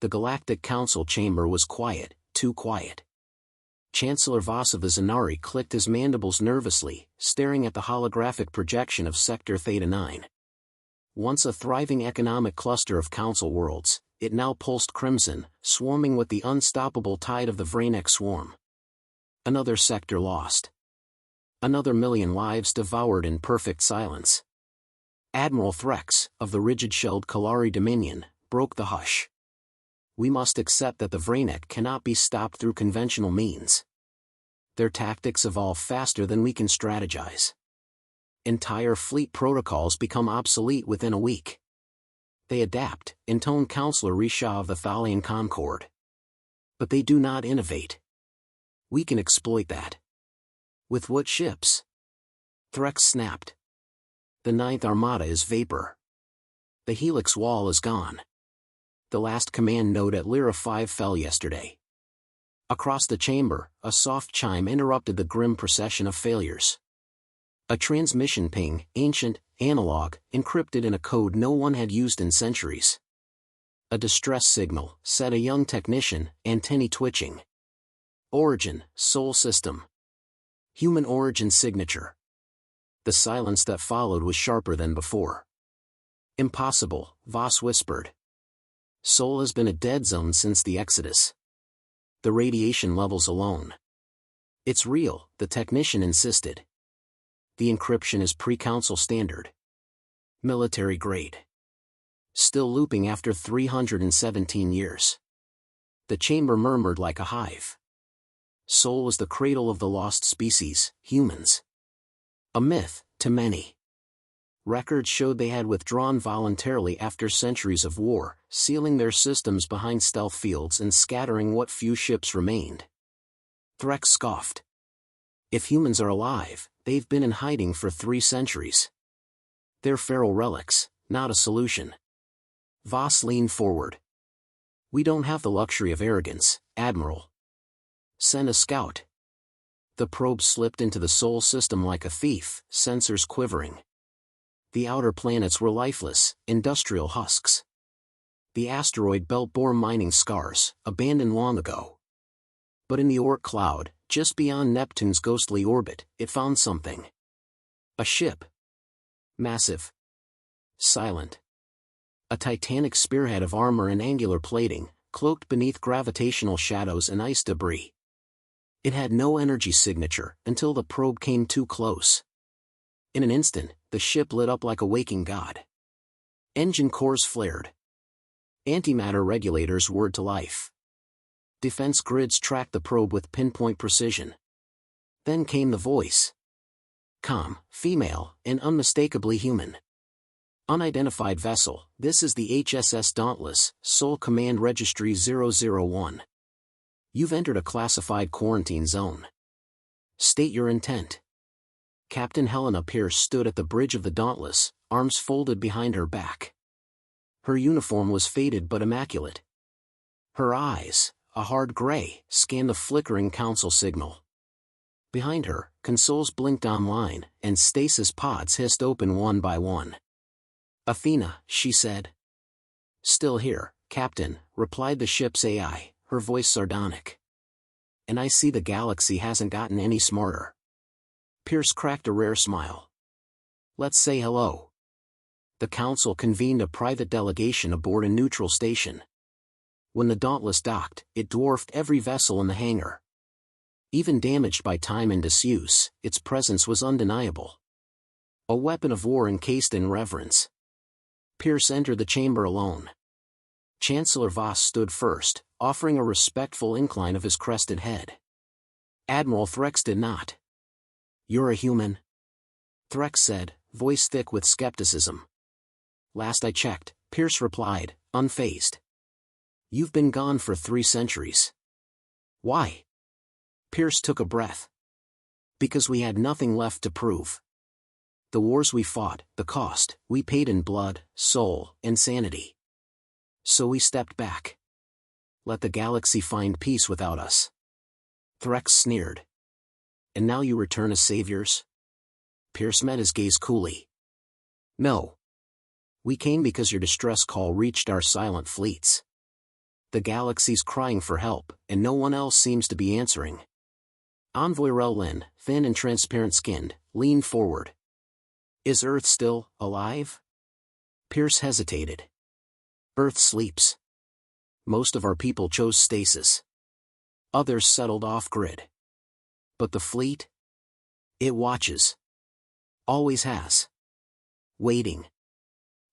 The Galactic Council chamber was quiet, too quiet. Chancellor Voss of the Zanari clicked his mandibles nervously, staring at the holographic projection of Sector Theta 9. Once a thriving economic cluster of council worlds, it now pulsed crimson, swarming with the unstoppable tide of the Vrainek swarm. Another sector lost. Another million lives devoured in perfect silence. Admiral Threx, of the rigid-shelled Kalari Dominion, broke the hush. We must accept that the Vrainek cannot be stopped through conventional means. Their tactics evolve faster than we can strategize. Entire fleet protocols become obsolete within a week. They adapt, intoned Counselor Risha of the Thalian Concord. But they do not innovate. We can exploit that. With what ships? Threx snapped. The 9th Armada is vapor. The Helix Wall is gone. The last command node at Lyra 5 fell yesterday. Across the chamber, a soft chime interrupted the grim procession of failures. A transmission ping, ancient, analog, encrypted in a code no one had used in centuries. A distress signal, said a young technician, antennae twitching. Origin, Sol System. Human origin signature. The silence that followed was sharper than before. Impossible, Voss whispered. Sol has been a dead zone since the Exodus. The radiation levels alone. It's real, the technician insisted. The encryption is pre-council standard. Military grade. Still looping after 317 years. The chamber murmured like a hive. Sol was the cradle of the lost species, humans. A myth, to many. Records showed they had withdrawn voluntarily after centuries of war, sealing their systems behind stealth fields and scattering what few ships remained. Threx scoffed. If humans are alive, they've been in hiding for 3 centuries. They're feral relics, not a solution. Voss leaned forward. We don't have the luxury of arrogance, Admiral. Send a scout. The probe slipped into the Sol system like a thief, sensors quivering. The outer planets were lifeless, industrial husks. The asteroid belt bore mining scars, abandoned long ago. But in the Oort cloud, just beyond Neptune's ghostly orbit, it found something. A ship. Massive. Silent. A titanic spearhead of armor and angular plating, cloaked beneath gravitational shadows and ice debris. It had no energy signature until the probe came too close. In an instant, the ship lit up like a waking god. Engine cores flared. Antimatter regulators whirred to life. Defense grids tracked the probe with pinpoint precision. Then came the voice. Calm, female, and unmistakably human. Unidentified vessel, this is the HSS Dauntless, Sol Command Registry 001. You've entered a classified quarantine zone. State your intent. Captain Helena Pierce stood at the bridge of the Dauntless, arms folded behind her back. Her uniform was faded but immaculate. Her eyes, a hard gray, scanned the flickering council signal. Behind her, consoles blinked online, and stasis pods hissed open one by one. Athena, she said. Still here, Captain, replied the ship's AI, her voice sardonic. And I see the galaxy hasn't gotten any smarter. Pierce cracked a rare smile. Let's say hello. The council convened a private delegation aboard a neutral station. When the Dauntless docked, it dwarfed every vessel in the hangar. Even damaged by time and disuse, its presence was undeniable. A weapon of war encased in reverence. Pierce entered the chamber alone. Chancellor Voss stood first, offering a respectful incline of his crested head. Admiral Threx did not. You're a human? Threx said, voice thick with skepticism. Last I checked, Pierce replied, unfazed. You've been gone for 3 centuries. Why? Pierce took a breath. Because we had nothing left to prove. The wars we fought, the cost, we paid in blood, soul, and sanity. So we stepped back. Let the galaxy find peace without us. Threx sneered. And now you return as saviors? Pierce met his gaze coolly. No. We came because your distress call reached our silent fleets. The galaxy's crying for help, and no one else seems to be answering. Envoy Rel-Lin, thin and transparent-skinned, leaned forward. Is Earth still alive? Pierce hesitated. Earth sleeps. Most of our people chose stasis. Others settled off-grid. But the fleet? It watches. Always has. Waiting.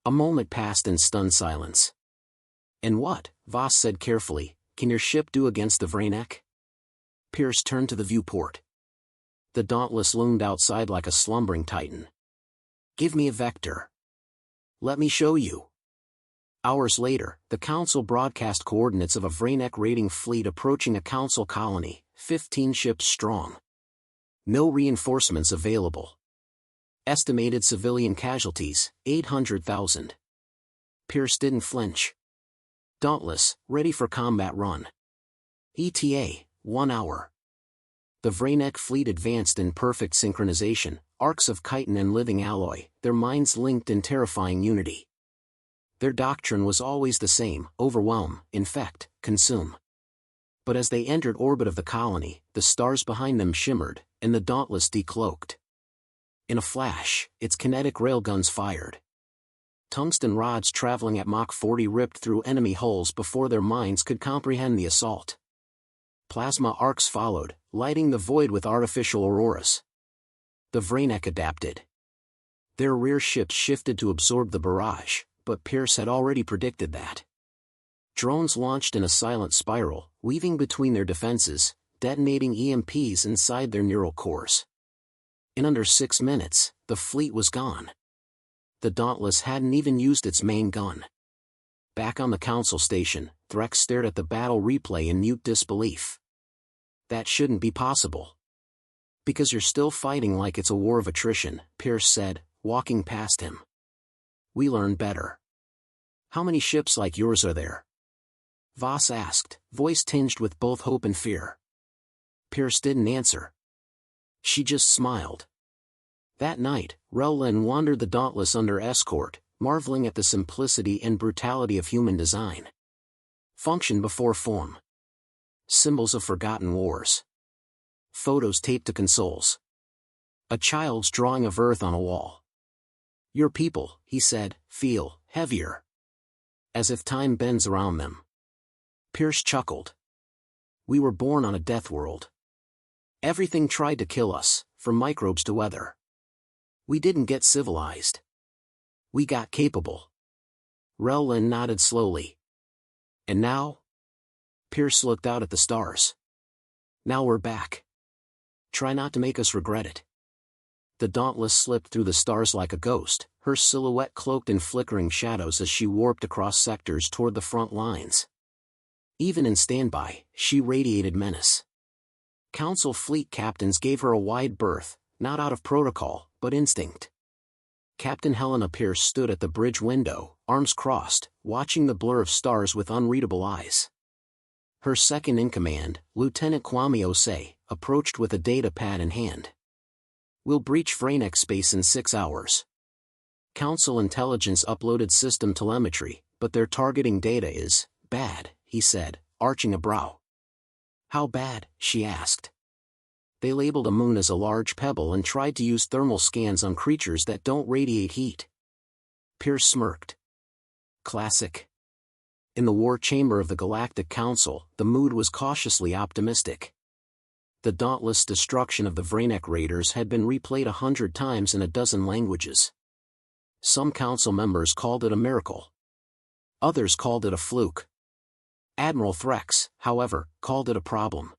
A moment passed in stunned silence. And what, Voss said carefully, can your ship do against the Vrainek? Pierce turned to the viewport. The Dauntless loomed outside like a slumbering titan. Give me a vector. Let me show you. Hours later, the Council broadcast coordinates of a Vrainek raiding fleet approaching a Council colony, 15 ships strong. No reinforcements available. Estimated civilian casualties, 800,000. Pierce didn't flinch. Dauntless, ready for combat run. ETA, 1 hour. The Vrainek fleet advanced in perfect synchronization, arcs of chitin and living alloy, their minds linked in terrifying unity. Their doctrine was always the same: overwhelm, infect, consume. But as they entered orbit of the colony, the stars behind them shimmered, and the Dauntless decloaked. In a flash, its kinetic railguns fired. Tungsten rods traveling at Mach 40 ripped through enemy hulls before their minds could comprehend the assault. Plasma arcs followed, lighting the void with artificial auroras. The Vrainek adapted. Their rear ships shifted to absorb the barrage, but Pierce had already predicted that. Drones launched in a silent spiral, weaving between their defenses, detonating EMPs inside their neural cores. In under 6 minutes, the fleet was gone. The Dauntless hadn't even used its main gun. Back on the Council station, Threx stared at the battle replay in mute disbelief. That shouldn't be possible. Because you're still fighting like it's a war of attrition, Pierce said, walking past him. We learned better. How many ships like yours are there? Voss asked, voice tinged with both hope and fear. Pierce didn't answer. She just smiled. That night, Rel-Lin wandered the Dauntless under escort, marveling at the simplicity and brutality of human design. Function before form. Symbols of forgotten wars. Photos taped to consoles. A child's drawing of Earth on a wall. Your people, he said, feel heavier. As if time bends around them. Pierce chuckled. We were born on a death world. Everything tried to kill us, from microbes to weather. We didn't get civilized. We got capable. Rel-Lin nodded slowly. And now? Pierce looked out at the stars. Now we're back. Try not to make us regret it. The Dauntless slipped through the stars like a ghost, her silhouette cloaked in flickering shadows as she warped across sectors toward the front lines. Even in standby, she radiated menace. Council fleet captains gave her a wide berth, not out of protocol, but instinct. Captain Helena Pierce stood at the bridge window, arms crossed, watching the blur of stars with unreadable eyes. Her second-in-command, Lieutenant Kwame Osei, approached with a data pad in hand. We'll breach Vrainek space in 6 hours. Council intelligence uploaded system telemetry, but their targeting data is bad, he said, arching a brow. How bad? She asked. They labeled a moon as a large pebble and tried to use thermal scans on creatures that don't radiate heat. Pierce smirked. Classic. In the war chamber of the Galactic Council, the mood was cautiously optimistic. The dauntless destruction of the Vrainek raiders had been replayed 100 times in a dozen languages. Some council members called it a miracle. Others called it a fluke. Admiral Threx, however, called it a problem.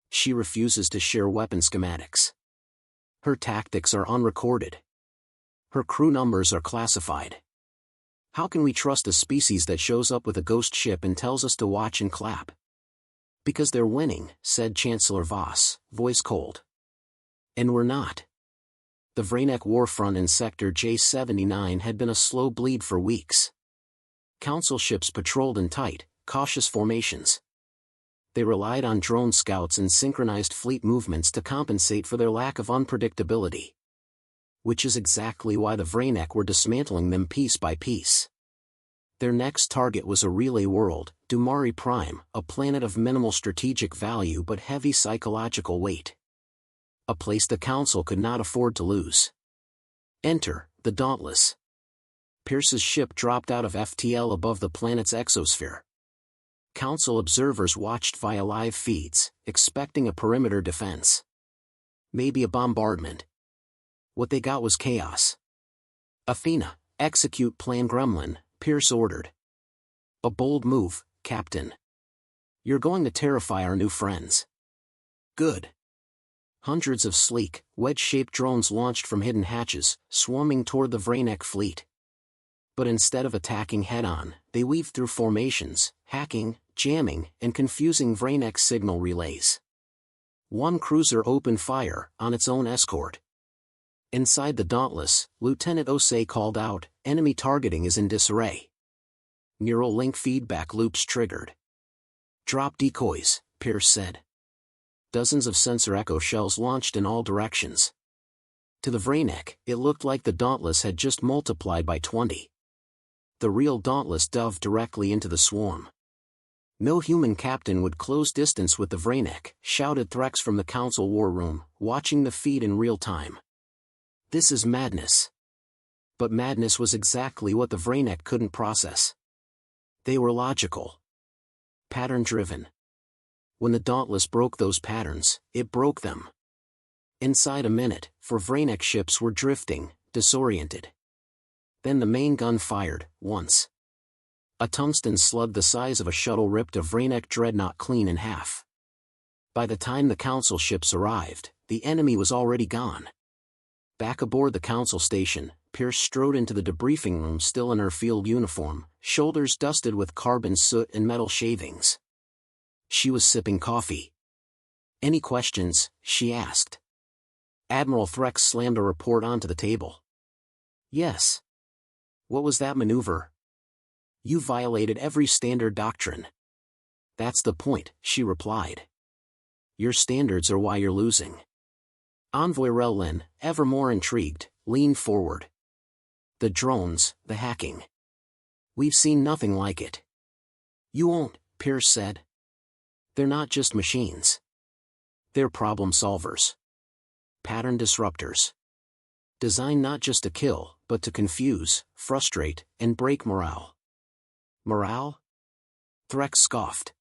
She refuses to share weapon schematics. Her tactics are unrecorded. Her crew numbers are classified. How can we trust a species that shows up with a ghost ship and tells us to watch and clap? Because they're winning, said Chancellor Voss, voice cold. And we're not. The Vrainek war front in Sector J79 had been a slow bleed for weeks. Council ships patrolled in tight, cautious formations. They relied on drone scouts and synchronized fleet movements to compensate for their lack of unpredictability. Which is exactly why the Vrainek were dismantling them piece by piece. Their next target was a relay world, Dumari Prime, a planet of minimal strategic value but heavy psychological weight. A place the Council could not afford to lose. Enter, the Dauntless. Pierce's ship dropped out of FTL above the planet's exosphere. Council observers watched via live feeds, expecting a perimeter defense. Maybe a bombardment. What they got was chaos. Athena, execute Plan Gremlin, Pierce ordered. A bold move, Captain. You're going to terrify our new friends. Good. Hundreds of sleek, wedge-shaped drones launched from hidden hatches, swarming toward the Vraynek fleet. But instead of attacking head-on, they weaved through formations, hacking, jamming, and confusing Vraynek signal relays. One cruiser opened fire on its own escort. Inside the Dauntless, Lieutenant Osei called out, "Enemy targeting is in disarray." Neural link feedback loops triggered. "Drop decoys," Pierce said. Dozens of sensor echo shells launched in all directions. To the Vraynek, it looked like the Dauntless had just multiplied by 20. The real Dauntless dove directly into the swarm. No human captain would close distance with the Vraynek, shouted Threx from the Council war room, watching the feed in real time. This is madness. But madness was exactly what the Vraynek couldn't process. They were logical. Pattern-driven. When the Dauntless broke those patterns, it broke them. Inside a minute, four Vraynek ships were drifting, disoriented. Then the main gun fired, once. A tungsten slug the size of a shuttle ripped a Vraynek dreadnought clean in half. By the time the Council ships arrived, the enemy was already gone. Back aboard the Council station, Pierce strode into the debriefing room still in her field uniform, shoulders dusted with carbon soot and metal shavings. She was sipping coffee. "Any questions?" she asked. Admiral Threx slammed a report onto the table. "Yes." "What was that maneuver?" "You violated every standard doctrine." "That's the point," she replied. "Your standards are why you're losing." Envoy Relin, ever more intrigued, leaned forward. "The drones, the hacking. We've seen nothing like it." "You won't," Pierce said. "They're not just machines. They're problem solvers. Pattern disruptors. Designed not just to kill, but to confuse, frustrate, and break morale." "Morale?" Threx scoffed.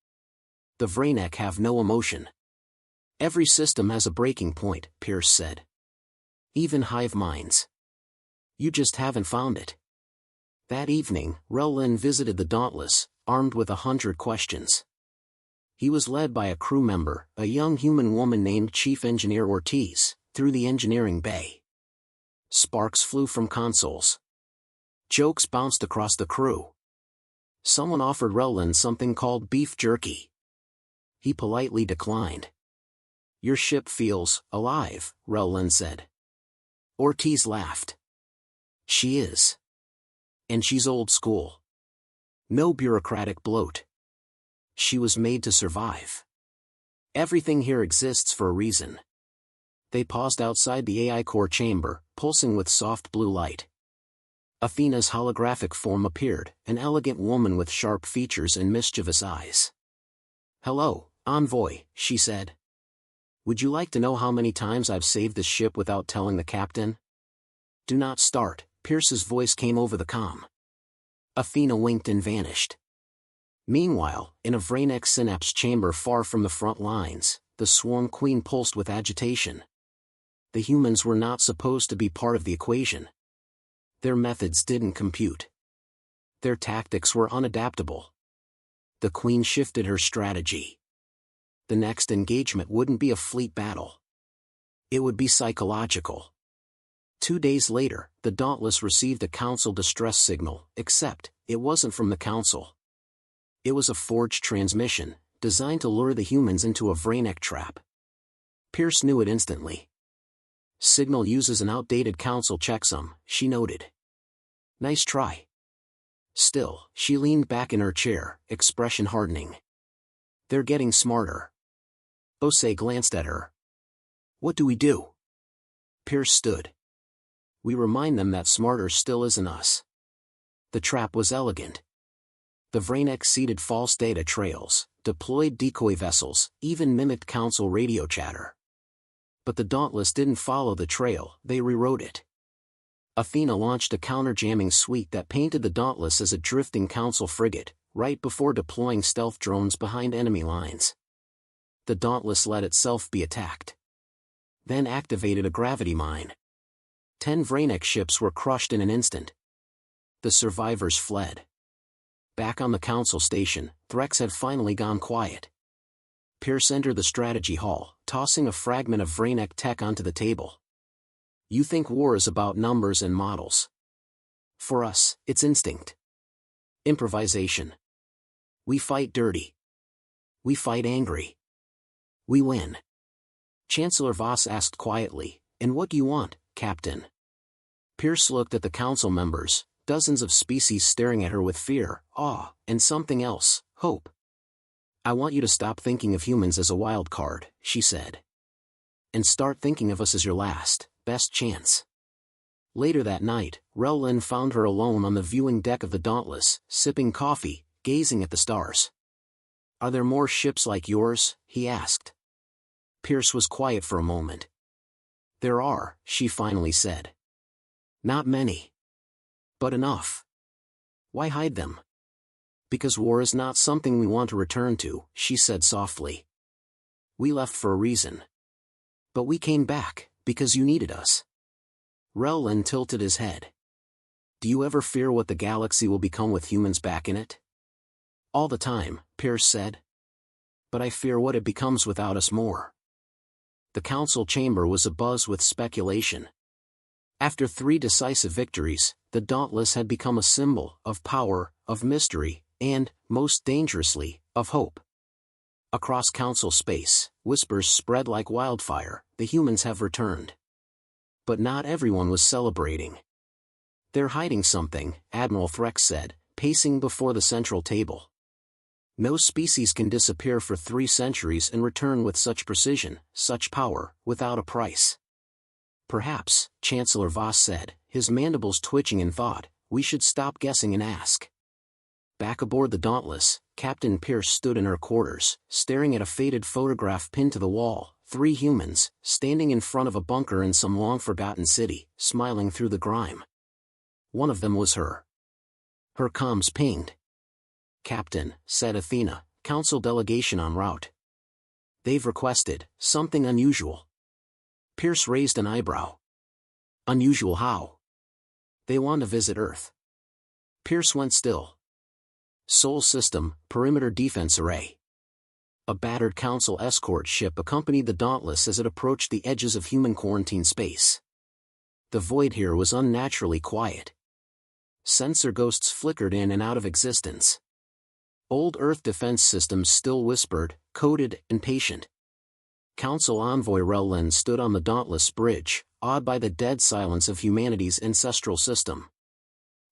"The Vraynek have no emotion. Every system has a breaking point," Pierce said. "Even hive minds. You just haven't found it." That evening, Relin visited the Dauntless, armed with 100 questions. He was led by a crew member, a young human woman named Chief Engineer Ortiz, through the engineering bay. Sparks flew from consoles. Jokes bounced across the crew. Someone offered Relin something called beef jerky. He politely declined. "Your ship feels alive," Relin said. Ortiz laughed. "She is. And she's old school. No bureaucratic bloat. She was made to survive. Everything here exists for a reason." They paused outside the AI core chamber, pulsing with soft blue light. Athena's holographic form appeared, an elegant woman with sharp features and mischievous eyes. "Hello, Envoy," she said. "Would you like to know how many times I've saved this ship without telling the captain?" "Do not start," Pierce's voice came over the comm. Athena winked and vanished. Meanwhile, in a Vraynek synapse chamber far from the front lines, the Swarm Queen pulsed with agitation. The humans were not supposed to be part of the equation. Their methods didn't compute. Their tactics were unadaptable. The Queen shifted her strategy. The next engagement wouldn't be a fleet battle. It would be psychological. 2 days later, the Dauntless received a Council distress signal, except, it wasn't from the Council. It was a forged transmission, designed to lure the humans into a Vraynek trap. Pierce knew it instantly. "Signal uses an outdated Council checksum," she noted. "Nice try." Still, she leaned back in her chair, expression hardening. "They're getting smarter." Osei glanced at her. "What do we do?" Pierce stood. "We remind them that smarter still isn't us." The trap was elegant. The Vrainek seeded false data trails, deployed decoy vessels, even mimicked Council radio chatter. But the Dauntless didn't follow the trail, they rewrote it. Athena launched a counter-jamming suite that painted the Dauntless as a drifting Council frigate, right before deploying stealth drones behind enemy lines. The Dauntless let itself be attacked. Then activated a gravity mine. 10 Vrainek ships were crushed in an instant. The survivors fled. Back on the Council station, Threx had finally gone quiet. Pierce entered the strategy hall, tossing a fragment of Vrainek tech onto the table. You think war is about numbers and models. For us, it's instinct. Improvisation. We fight dirty. We fight angry. We win. Chancellor Voss asked quietly, "And what do you want, Captain?" Pierce looked at the Council members, dozens of species staring at her with fear, awe, and something else, hope. "I want you to stop thinking of humans as a wild card," she said. "And start thinking of us as your last, best chance." Later that night, Rellin found her alone on the viewing deck of the Dauntless, sipping coffee, gazing at the stars. "Are there more ships like yours?" he asked. Pierce was quiet for a moment. "There are," she finally said. "Not many. But enough." "Why hide them?" "Because war is not something we want to return to," she said softly. "We left for a reason. But we came back, because you needed us." Rellin tilted his head. "Do you ever fear what the galaxy will become with humans back in it?" "All the time," Pierce said. "But I fear what it becomes without us more." The Council chamber was abuzz with speculation. After 3 decisive victories, the Dauntless had become a symbol of power, of mystery, and, most dangerously, of hope. Across Council space, whispers spread like wildfire, "The humans have returned." But not everyone was celebrating. "They're hiding something," Admiral Threx said, pacing before the central table. "No species can disappear for 3 centuries and return with such precision, such power, without a price." "Perhaps," Chancellor Voss said, his mandibles twitching in thought, "we should stop guessing and ask." Back aboard the Dauntless, Captain Pierce stood in her quarters, staring at a faded photograph pinned to the wall, 3 humans, standing in front of a bunker in some long-forgotten city, smiling through the grime. One of them was her. Her comms pinged. "Captain," said Athena, "Council delegation en route. They've requested something unusual." Pierce raised an eyebrow. "Unusual how?" "They want to visit Earth." Pierce went still. "Sol System, Perimeter Defense Array." A battered Council escort ship accompanied the Dauntless as it approached the edges of human quarantine space. The void here was unnaturally quiet. Sensor ghosts flickered in and out of existence. Old Earth defense systems still whispered, coded, and patient. Council envoy Rellin stood on the Dauntless bridge, awed by the dead silence of humanity's ancestral system.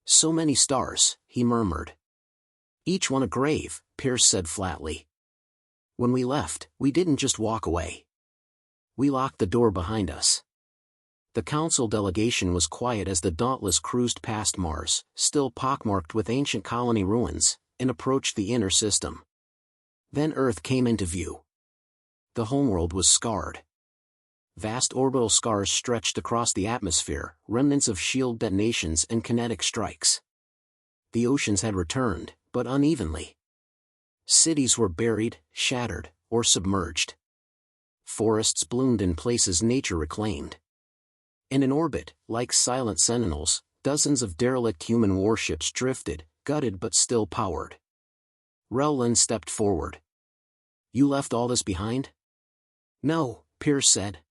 "So many stars," he murmured. "Each one a grave," Pierce said flatly. "When we left, we didn't just walk away. We locked the door behind us." The Council delegation was quiet as the Dauntless cruised past Mars, still pockmarked with ancient colony ruins, and approached the inner system. Then Earth came into view. The homeworld was scarred. Vast orbital scars stretched across the atmosphere, remnants of shield detonations and kinetic strikes. The oceans had returned, but unevenly. Cities were buried, shattered, or submerged. Forests bloomed in places nature reclaimed. And in orbit, like silent sentinels, dozens of derelict human warships drifted, gutted but still powered. Rellin stepped forward. "You left all this behind?" "No," Pierce said.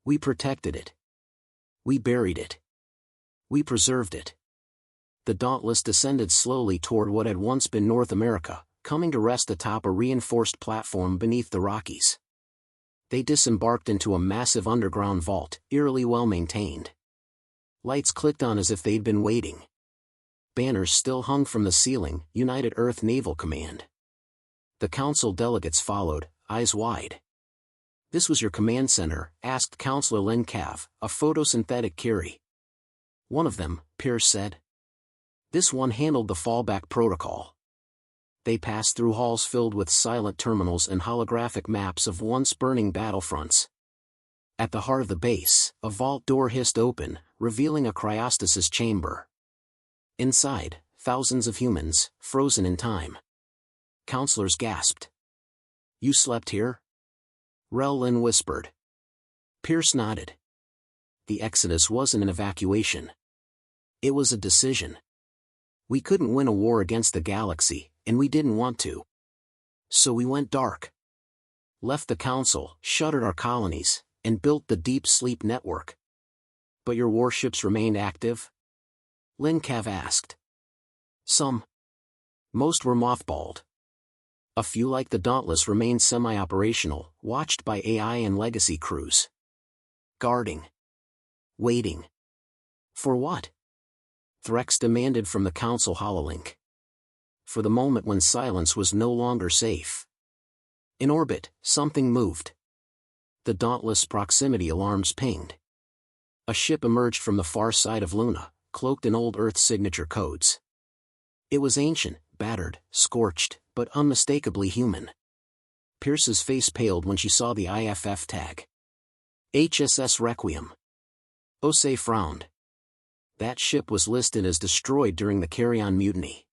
"We protected it. We buried it. We preserved it." The Dauntless descended slowly toward what had once been North America, coming to rest atop a reinforced platform beneath the Rockies. They disembarked into a massive underground vault, eerily well-maintained. Lights clicked on as if they'd been waiting. Banners still hung from the ceiling, United Earth Naval Command. The Council delegates followed, eyes wide. "This was your command center?" asked Counselor Lencav, a photosynthetic Curie. "One of them," Pierce said. "This one handled the fallback protocol." They passed through halls filled with silent terminals and holographic maps of once burning battlefronts. At the heart of the base, a vault door hissed open, revealing a cryostasis chamber. Inside, thousands of humans, frozen in time. Counselors gasped. "You slept here?" Rel-Lin whispered. Pierce nodded. The exodus wasn't an evacuation. It was a decision. We couldn't win a war against the galaxy, and we didn't want to. So we went dark. Left the council, shuttered our colonies, and built the Deep Sleep Network. But your warships remained active? Lin Cav asked. Some. Most were mothballed. A few like the Dauntless remained semi-operational, watched by AI and legacy crews. Guarding. Waiting. For what? Threx demanded from the Council hololink. For the moment when silence was no longer safe. In orbit, something moved. The Dauntless proximity alarms pinged. A ship emerged from the far side of Luna, cloaked in old Earth signature codes. It was ancient, battered, scorched, but unmistakably human. Pierce's face paled when she saw the IFF tag. HSS Requiem. Osei frowned. That ship was listed as destroyed during the Carrion Mutiny.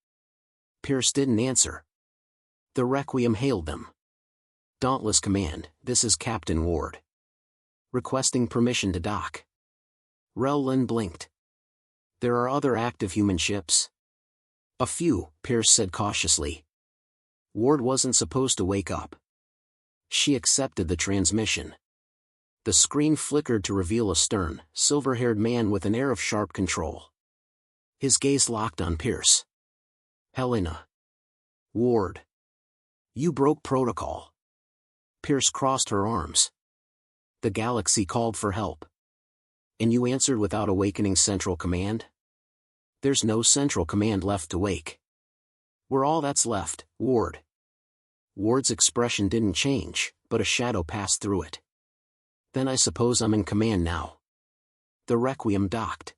Pierce didn't answer. The Requiem hailed them. Dauntless Command, this is Captain Ward. Requesting permission to dock. Rel-Lin blinked. There are other active human ships? A few, Pierce said cautiously. Ward wasn't supposed to wake up. She accepted the transmission. The screen flickered to reveal a stern, silver-haired man with an air of sharp control. His gaze locked on Pierce. Helena. Ward. You broke protocol. Pierce crossed her arms. The galaxy called for help. And you answered without awakening Central Command? There's no Central Command left to wake. We're all that's left, Ward. Ward's expression didn't change, but a shadow passed through it. Then I suppose I'm in command now. The Requiem docked.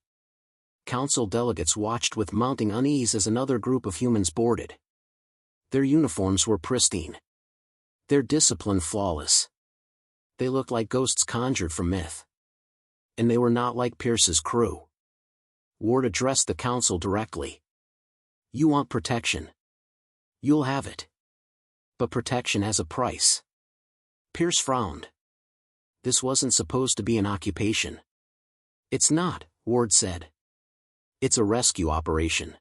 Council delegates watched with mounting unease as another group of humans boarded. Their uniforms were pristine. Their discipline flawless. They looked like ghosts conjured from myth. And they were not like Pierce's crew. Ward addressed the council directly. You want protection. You'll have it. But protection has a price. Pierce frowned. This wasn't supposed to be an occupation. It's not, Ward said. It's a rescue operation.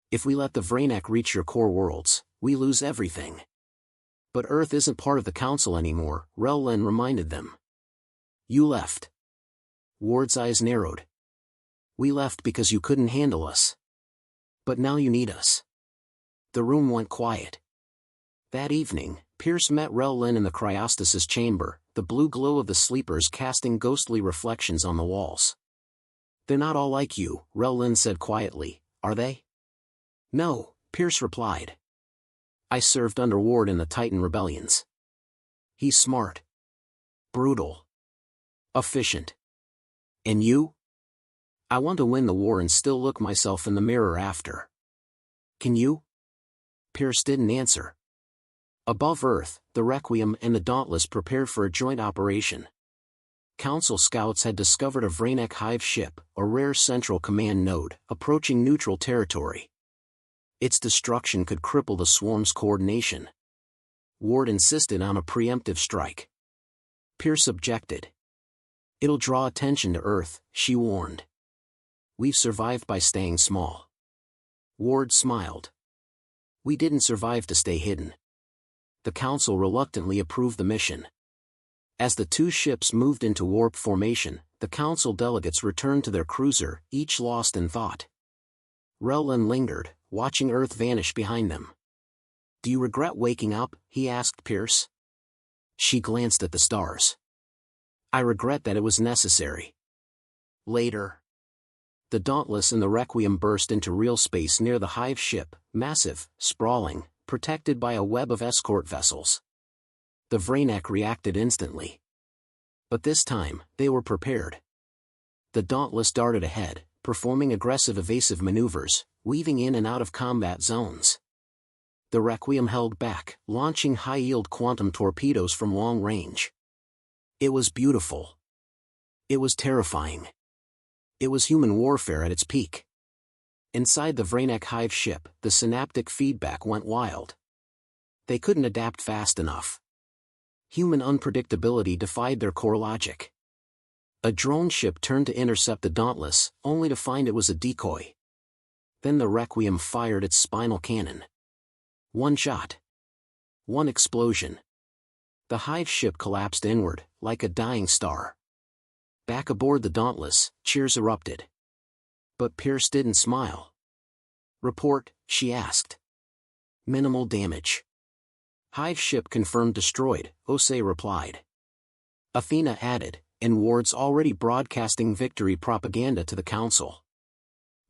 If we let the Vrainek reach your core worlds, we lose everything. But Earth isn't part of the Council anymore, Rel-Lin reminded them. You left. Ward's eyes narrowed. We left because you couldn't handle us. But now you need us. The room went quiet. That evening, Pierce met Rel-Lin in the cryostasis chamber, the blue glow of the sleepers casting ghostly reflections on the walls. They're not all like you, Rel-Lin said quietly, are they? No, Pierce replied. I served under Ward in the Titan rebellions. He's smart. Brutal. Efficient. And you? I want to win the war and still look myself in the mirror after. Can you? Pierce didn't answer. Above Earth, the Requiem and the Dauntless prepared for a joint operation. Council scouts had discovered a Vrainek Hive ship, a rare Central Command node, approaching neutral territory. Its destruction could cripple the swarm's coordination. Ward insisted on a preemptive strike. Pierce objected. It'll draw attention to Earth, she warned. We've survived by staying small. Ward smiled. We didn't survive to stay hidden. The Council reluctantly approved the mission. As the two ships moved into warp formation, the Council delegates returned to their cruiser, each lost in thought. Rel-Lin lingered, watching Earth vanish behind them. Do you regret waking up? He asked Pierce. She glanced at the stars. I regret that it was necessary. Later. The Dauntless and the Requiem burst into real space near the Hive ship, massive, sprawling, protected by a web of escort vessels. The Vrainek reacted instantly. But this time, they were prepared. The Dauntless darted ahead, performing aggressive evasive maneuvers, weaving in and out of combat zones. The Requiem held back, launching high-yield quantum torpedoes from long range. It was beautiful. It was terrifying. It was human warfare at its peak. Inside the Vraynek hive ship, the synaptic feedback went wild. They couldn't adapt fast enough. Human unpredictability defied their core logic. A drone ship turned to intercept the Dauntless, only to find it was a decoy. Then the Requiem fired its spinal cannon. One shot. One explosion. The hive ship collapsed inward, like a dying star. Back aboard the Dauntless, cheers erupted. But Pierce didn't smile. "Report," she asked. "Minimal damage." "Hive ship confirmed destroyed," Osei replied. Athena added, "And Ward's already broadcasting victory propaganda to the Council."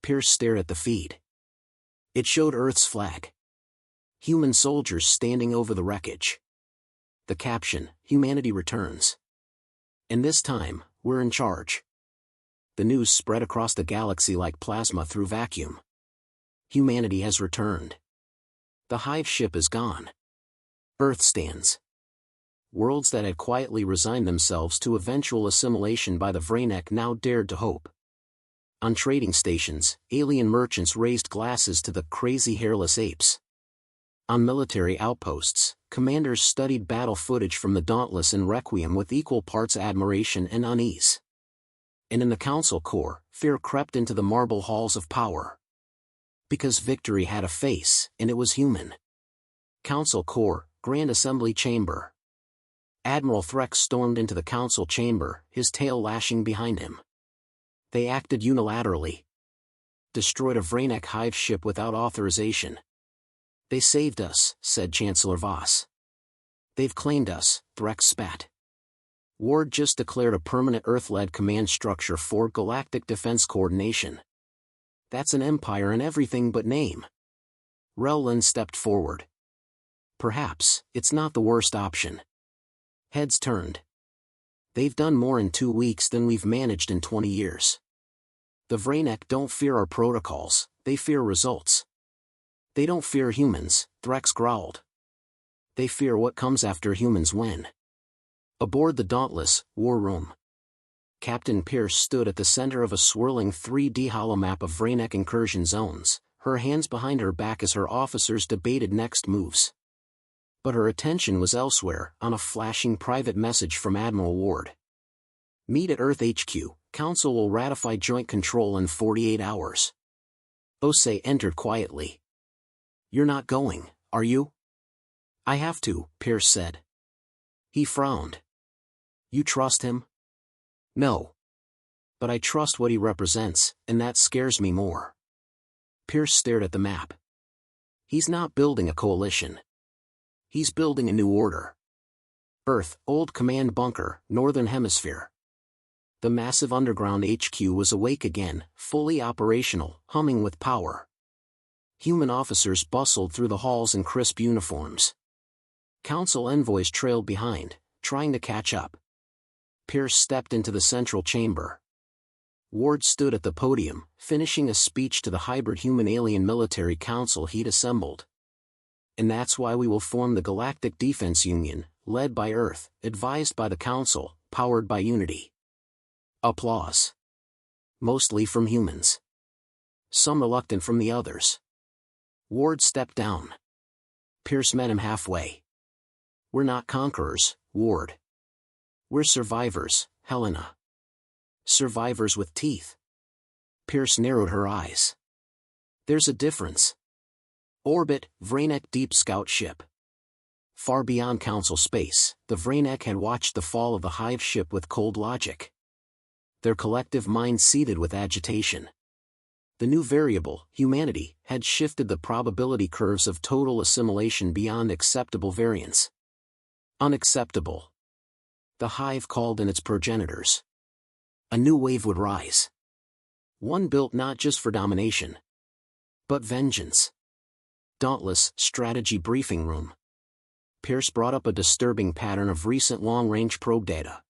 Pierce stared at the feed. It showed Earth's flag. Human soldiers standing over the wreckage. The caption, "Humanity returns. And this time, we're in charge." The news spread across the galaxy like plasma through vacuum. Humanity has returned. The hive ship is gone. Earth stands. Worlds that had quietly resigned themselves to eventual assimilation by the Vraynek now dared to hope. On trading stations, alien merchants raised glasses to the crazy hairless apes. On military outposts, commanders studied battle footage from the Dauntless and Requiem with equal parts admiration and unease. And in the Council Core, fear crept into the marble halls of power. Because victory had a face, and it was human. Council Core, Grand Assembly Chamber. Admiral Threx stormed into the Council Chamber, his tail lashing behind him. They acted unilaterally. Destroyed a Vraynek hive ship without authorization. "They saved us," said Chancellor Voss. "They've claimed us," Threx spat. Ward just declared a permanent Earth-led command structure for galactic defense coordination. That's an empire in everything but name. Rowland stepped forward. "Perhaps, it's not the worst option." Heads turned. "They've done more in 2 weeks than we've managed in 20 years. The Vraynek don't fear our protocols, they fear results." "They don't fear humans," Threx growled. "They fear what comes after humans win." Aboard the Dauntless, War Room. Captain Pierce stood at the center of a swirling 3D holomap of Vraynek incursion zones, her hands behind her back as her officers debated next moves. But her attention was elsewhere, on a flashing private message from Admiral Ward. "Meet at Earth HQ, Council will ratify joint control in 48 hours. Osei entered quietly. "You're not going, are you?" "I have to," Pierce said. He frowned. "You trust him?" "No. But I trust what he represents, and that scares me more." Pierce stared at the map. "He's not building a coalition. He's building a new order. Earth, old command bunker, Northern Hemisphere." The massive underground HQ was awake again, fully operational, humming with power. Human officers bustled through the halls in crisp uniforms. Council envoys trailed behind, trying to catch up. Pierce stepped into the central chamber. Ward stood at the podium, finishing a speech to the hybrid human-alien military council he'd assembled. "And that's why we will form the Galactic Defense Union, led by Earth, advised by the Council, powered by unity." Applause. Mostly from humans. Some reluctant from the others. Ward stepped down. Pierce met him halfway. "We're not conquerors, Ward. We're survivors, Helena. Survivors with teeth." Pierce narrowed her eyes. "There's a difference. Orbit, Vraynek Deep Scout ship." Far beyond Council space, the Vraynek had watched the fall of the hive ship with cold logic. Their collective minds seethed with agitation. The new variable, humanity, had shifted the probability curves of total assimilation beyond acceptable variance. Unacceptable. The hive called in its progenitors. A new wave would rise. One built not just for domination, but vengeance. Dauntless, Strategy Briefing Room. Pierce brought up a disturbing pattern of recent long-range probe data.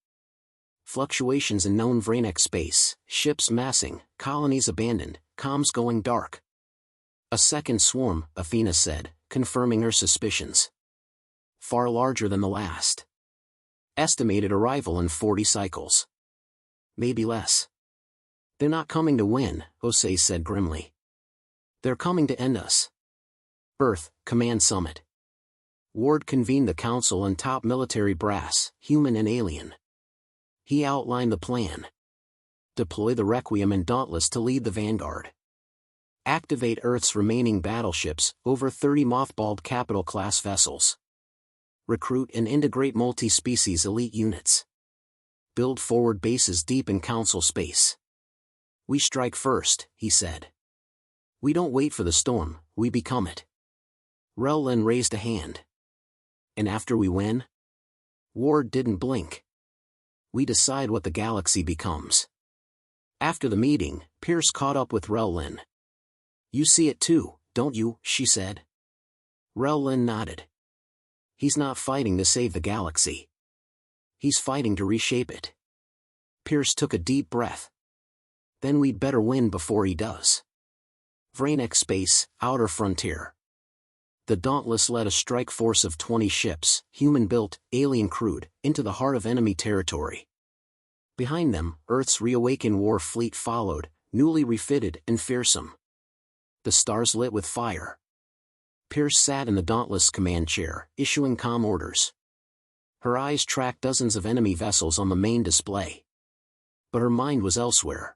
Fluctuations in known Vraynek space, ships massing, colonies abandoned, comms going dark. "A second swarm," Athena said, confirming her suspicions. Far larger than the last. Estimated arrival in 40 cycles. Maybe less. They're not coming to win, Osei said grimly. They're coming to end us. Earth, Command Summit. Ward convened the council and top military brass, human and alien. He outlined the plan. Deploy the Requiem and Dauntless to lead the vanguard. Activate Earth's remaining battleships, over 30 mothballed capital-class vessels. Recruit and integrate multi-species elite units. Build forward bases deep in council space. We strike first, he said. We don't wait for the storm, we become it. Rellin raised a hand. And after we win? Ward didn't blink. We decide what the galaxy becomes. After the meeting, Pierce caught up with Rellin. You see it too, don't you, she said. Rellin nodded. He's not fighting to save the galaxy. He's fighting to reshape it. Pierce took a deep breath. Then we'd better win before he does. Vranek Space, Outer Frontier. The Dauntless led a strike force of 20 ships, human-built, alien-crewed, into the heart of enemy territory. Behind them, Earth's reawakened war fleet followed, newly refitted and fearsome. The stars lit with fire. Pierce sat in the Dauntless command chair, issuing comm orders. Her eyes tracked dozens of enemy vessels on the main display. But her mind was elsewhere.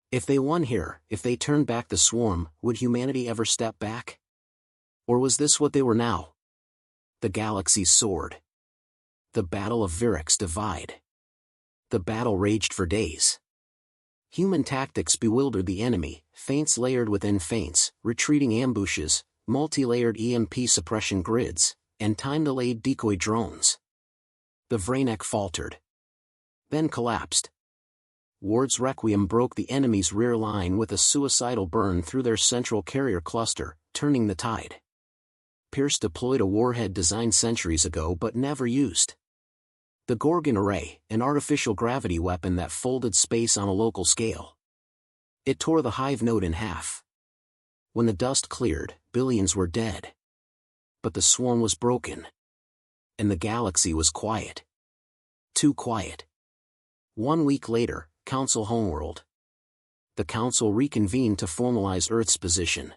If they won here, if they turned back the swarm, would humanity ever step back? Or was this what they were now? The galaxy's sword. The Battle of Virex's Divide. The battle raged for days. Human tactics bewildered the enemy, feints layered within feints, retreating ambushes, multi-layered EMP suppression grids, and time-delayed decoy drones. The Vranek faltered. Then collapsed. Ward's Requiem broke the enemy's rear line with a suicidal burn through their central carrier cluster, turning the tide. Pierce deployed a warhead designed centuries ago but never used. The Gorgon Array, an artificial gravity weapon that folded space on a local scale. It tore the hive node in half. When the dust cleared, billions were dead. But the swarm was broken. And the galaxy was quiet. Too quiet. 1 week later, Council Homeworld. The Council reconvened to formalize Earth's position.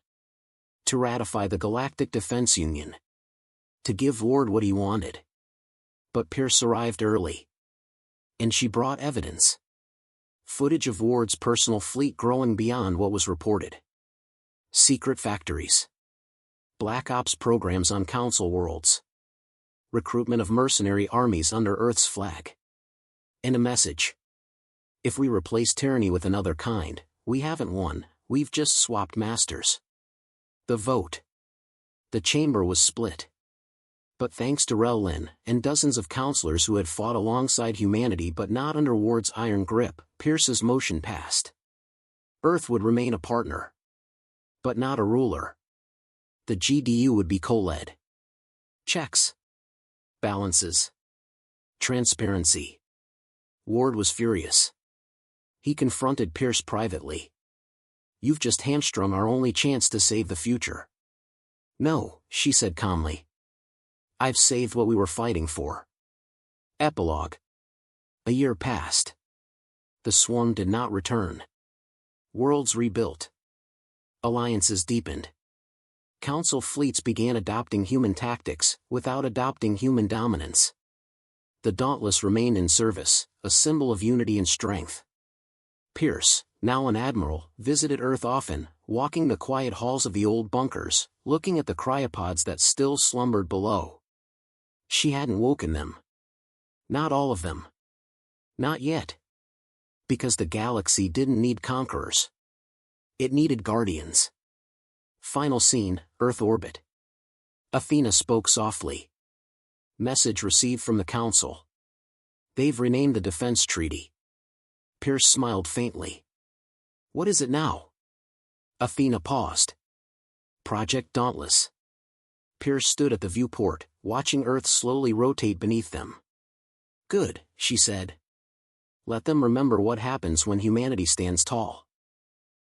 To ratify the Galactic Defense Union. To give Ward what he wanted. But Pierce arrived early. And she brought evidence. Footage of Ward's personal fleet growing beyond what was reported. Secret factories. Black Ops programs on Council worlds. Recruitment of mercenary armies under Earth's flag. And a message. If we replace tyranny with another kind, we haven't won, we've just swapped masters. The vote. The chamber was split. But thanks to Rellin, and dozens of counselors who had fought alongside humanity but not under Ward's iron grip, Pierce's motion passed. Earth would remain a partner. But not a ruler. The GDU would be co-led. Checks. Balances. Transparency. Ward was furious. He confronted Pierce privately. You've just hamstrung our only chance to save the future. No, she said calmly. I've saved what we were fighting for. Epilogue. A year passed. The swarm did not return. Worlds rebuilt. Alliances deepened. Council fleets began adopting human tactics, without adopting human dominance. The Dauntless remained in service, a symbol of unity and strength. Pierce, now an admiral, visited Earth often, walking the quiet halls of the old bunkers, looking at the cryopods that still slumbered below. She hadn't woken them. Not all of them. Not yet. Because the galaxy didn't need conquerors. It needed guardians. Final scene, Earth orbit. Athena spoke softly. Message received from the Council. They've renamed the Defense Treaty. Pierce smiled faintly. What is it now? Athena paused. Project Dauntless. Pierce stood at the viewport, watching Earth slowly rotate beneath them. Good, she said. Let them remember what happens when humanity stands tall.